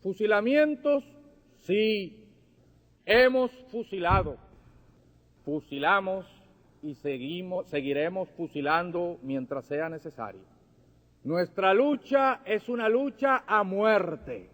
Fusilamientos, sí, hemos fusilado, fusilamos y seguiremos fusilando mientras sea necesario. Nuestra lucha es una lucha a muerte.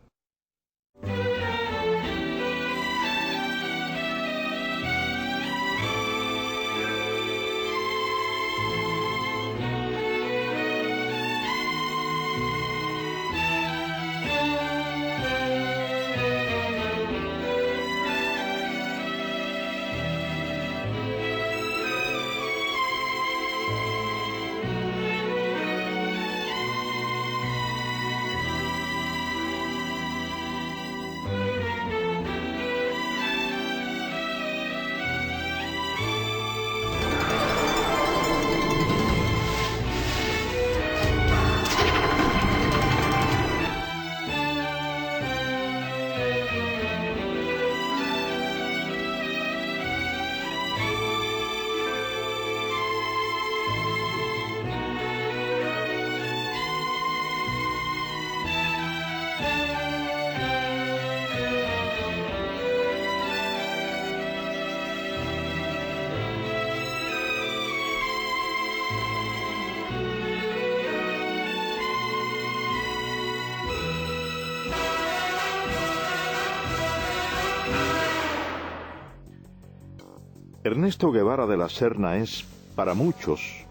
Ernesto Guevara de la Serna es, para muchos,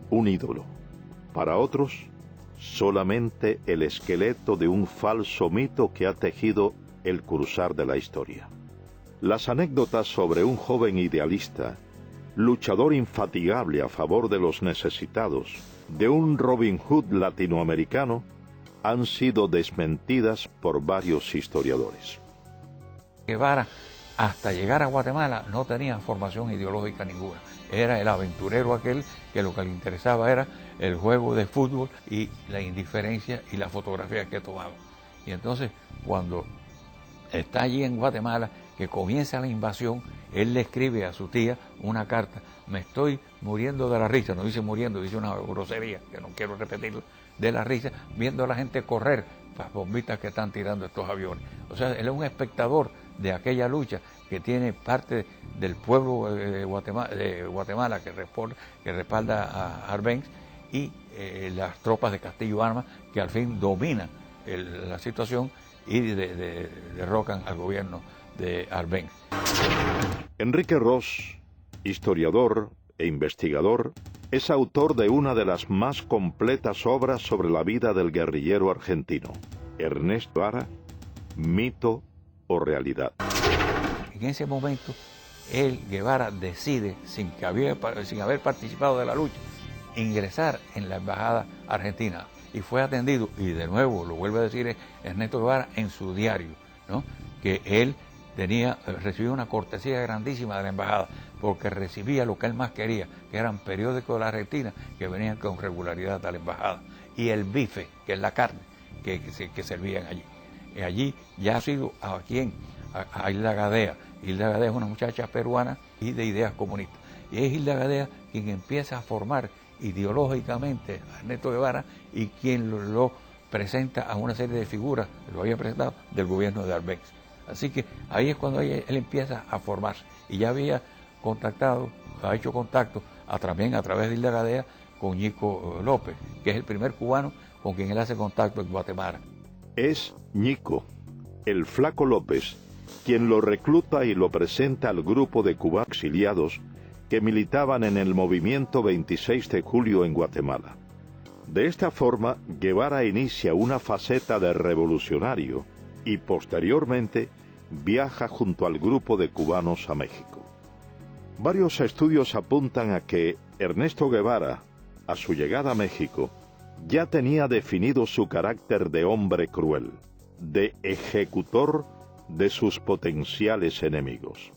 un ídolo. Para otros, solamente el esqueleto de un falso mito que ha tejido el cruzar de la historia. Las anécdotas sobre un joven idealista, luchador infatigable a favor de los necesitados, de un Robin Hood latinoamericano, han sido desmentidas por varios historiadores. Guevara, hasta llegar a Guatemala, no tenía formación ideológica ninguna. Era el aventurero aquel que lo que le interesaba era el juego de fútbol y la indiferencia y la fotografía que tomaba. Y entonces, cuando está allí en Guatemala, que comienza la invasión, él le escribe a su tía una carta: me estoy muriendo de la risa, no dice muriendo, dice una grosería, que no quiero repetirlo, de la risa, viendo a la gente correr las bombitas que están tirando estos aviones. O sea, él es un espectador de aquella lucha que tiene parte del pueblo de Guatemala que respalda a Arbenz y las tropas de Castillo Armas que al fin dominan la situación y derrocan al gobierno de Arbenz. Enrique Ros, historiador e investigador, es autor de una de las más completas obras sobre la vida del guerrillero argentino, Ernesto Guevara, mito o realidad. En ese momento, Guevara decide, sin haber participado de la lucha, ingresar en la embajada argentina. Y fue atendido, y de nuevo lo vuelve a decir Ernesto Guevara en su diario, ¿no?, que él recibió una cortesía grandísima de la embajada, porque recibía lo que él más quería, que eran periódicos de la Argentina que venían con regularidad a la embajada, y el bife, que es la carne que servían allí. Y allí ya ha sido a Hilda Gadea. Hilda Gadea es una muchacha peruana y de ideas comunistas. Y es Hilda Gadea quien empieza a formar ideológicamente a Ernesto Guevara y quien lo presenta a una serie de figuras, lo había presentado, del gobierno de Arbenz. Así que ahí es cuando él empieza a formarse. Y ya había ha hecho contacto también a través de Hilda Gadea con Ñico López, que es el primer cubano con quien él hace contacto en Guatemala. Es Ñico, el Flaco López, quien lo recluta y lo presenta al grupo de cubanos exiliados que militaban en el movimiento 26 de julio en Guatemala. De esta forma, Guevara inicia una faceta de revolucionario y posteriormente viaja junto al grupo de cubanos a México. Varios estudios apuntan a que Ernesto Guevara, a su llegada a México, ya tenía definido su carácter de hombre cruel, de ejecutor de sus potenciales enemigos.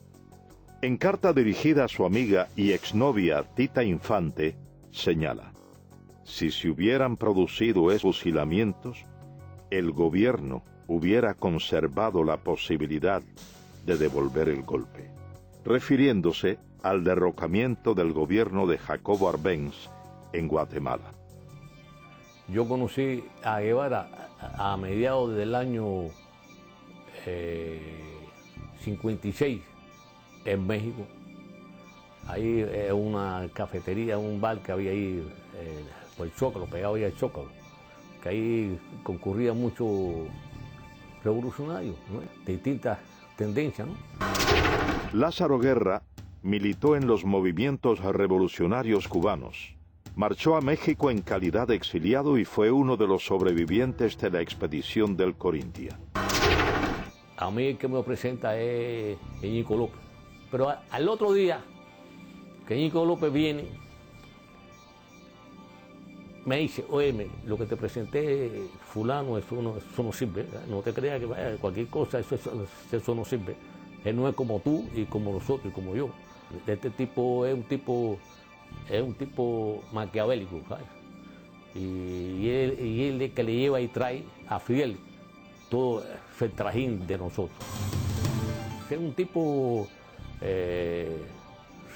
En carta dirigida a su amiga y exnovia Tita Infante, señala: si se hubieran producido esos fusilamientos, el gobierno hubiera conservado la posibilidad de devolver el golpe, refiriéndose al derrocamiento del gobierno de Jacobo Arbenz en Guatemala. Yo conocí a Guevara a mediados del año 56 en México. Ahí una cafetería, un bar que había ahí por el Zócalo, pegado ahí al Zócalo, que ahí concurrían muchos revolucionarios, ¿no? De distintas tendencias, ¿no? Lázaro Guerra militó en los movimientos revolucionarios cubanos. Marchó a México en calidad de exiliado y fue uno de los sobrevivientes de la expedición del Corintia. A mí el que me presenta es Ñico López. Pero al otro día que Ñico López viene, me dice, oye, lo que te presenté, fulano, eso no sirve, ¿verdad? No te creas que vaya, cualquier cosa, eso no sirve. Él no es como tú y como nosotros y como yo. Este tipo es un tipo maquiavélico, ¿sabes? Y él es que le lleva y trae a Fidel todo el trajín de nosotros. Es un tipo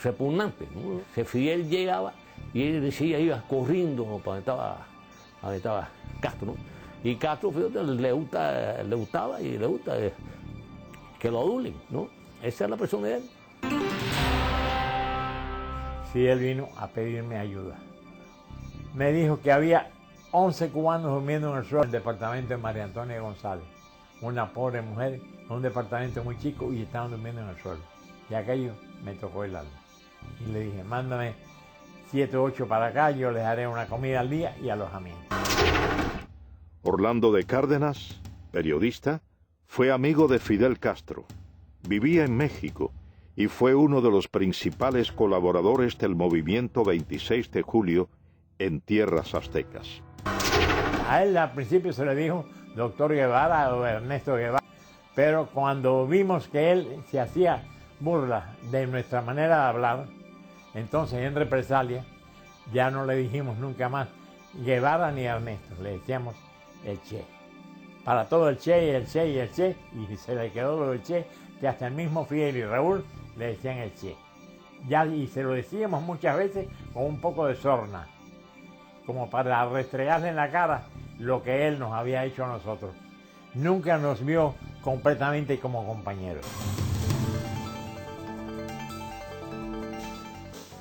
repugnante, ¿no? Que Fidel llegaba y él decía, iba corriendo para donde estaba Castro, ¿no? Y Castro, fíjate, le gustaba que lo adulen, ¿no? Esa es la persona de él. Fidel vino a pedirme ayuda. Me dijo que había 11 cubanos durmiendo en el suelo del departamento de María Antonia González. Una pobre mujer, en un departamento muy chico, y estaban durmiendo en el suelo. Y aquello me tocó el alma. Y le dije, mándame 7 o 8 para acá, yo les haré una comida al día y alojamiento. Orlando de Cárdenas, periodista, fue amigo de Fidel Castro. Vivía en México y fue uno de los principales colaboradores del movimiento 26 de julio en tierras aztecas. A él al principio se le dijo doctor Guevara o Ernesto Guevara, pero cuando vimos que él se hacía burla de nuestra manera de hablar, entonces en represalia ya no le dijimos nunca más Guevara ni Ernesto, le decíamos el Che. Para todo el Che y el Che y el Che, y se le quedó lo del Che, que hasta el mismo Fidel y Raúl le decían el Che. Ya, y se lo decíamos muchas veces con un poco de sorna, como para restregarle en la cara lo que él nos había hecho a nosotros. Nunca nos vio completamente como compañeros.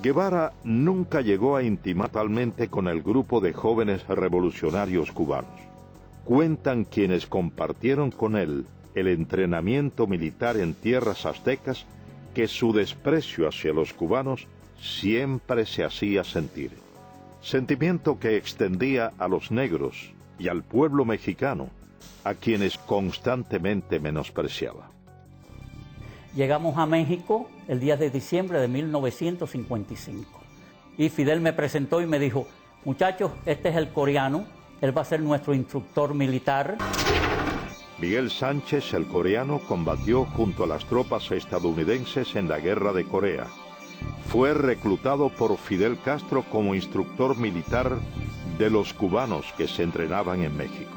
Guevara nunca llegó a intimar totalmente con el grupo de jóvenes revolucionarios cubanos. Cuentan quienes compartieron con él el entrenamiento militar en tierras aztecas que su desprecio hacia los cubanos siempre se hacía sentir. Sentimiento que extendía a los negros y al pueblo mexicano, a quienes constantemente menospreciaba. Llegamos a México el 10 de diciembre de 1955 y Fidel me presentó y me dijo, muchachos, este es el coreano, él va a ser nuestro instructor militar. Miguel Sánchez, el coreano, combatió junto a las tropas estadounidenses en la Guerra de Corea. Fue reclutado por Fidel Castro como instructor militar de los cubanos que se entrenaban en México.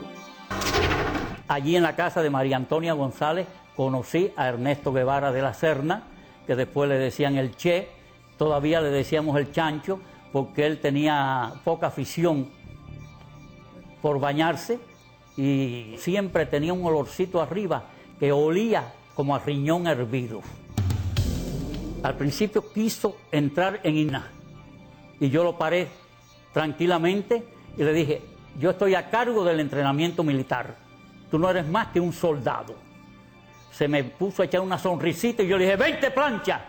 Allí en la casa de María Antonia González conocí a Ernesto Guevara de la Serna, que después le decían el Che, todavía le decíamos el Chancho, porque él tenía poca afición por bañarse y siempre tenía un olorcito arriba que olía como a riñón hervido. Al principio quiso entrar en INA y yo lo paré tranquilamente y le dije, yo estoy a cargo del entrenamiento militar, tú no eres más que un soldado. Se me puso a echar una sonrisita y yo le dije, 20 planchas,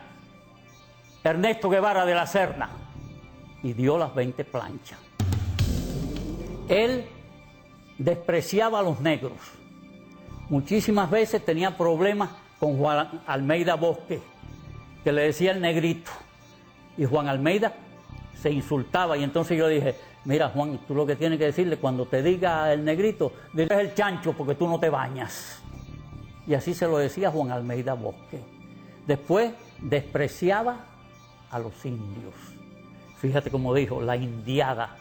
Ernesto Guevara de la Serna, y dio las 20 planchas. Él despreciaba a los negros, muchísimas veces tenía problemas con Juan Almeida Bosque, que le decía el negrito, y Juan Almeida se insultaba, y entonces yo dije, mira Juan, tú lo que tienes que decirle cuando te diga el negrito, dile el chancho porque tú no te bañas. Y así se lo decía Juan Almeida Bosque. Después despreciaba a los indios. Fíjate cómo dijo, la indiada.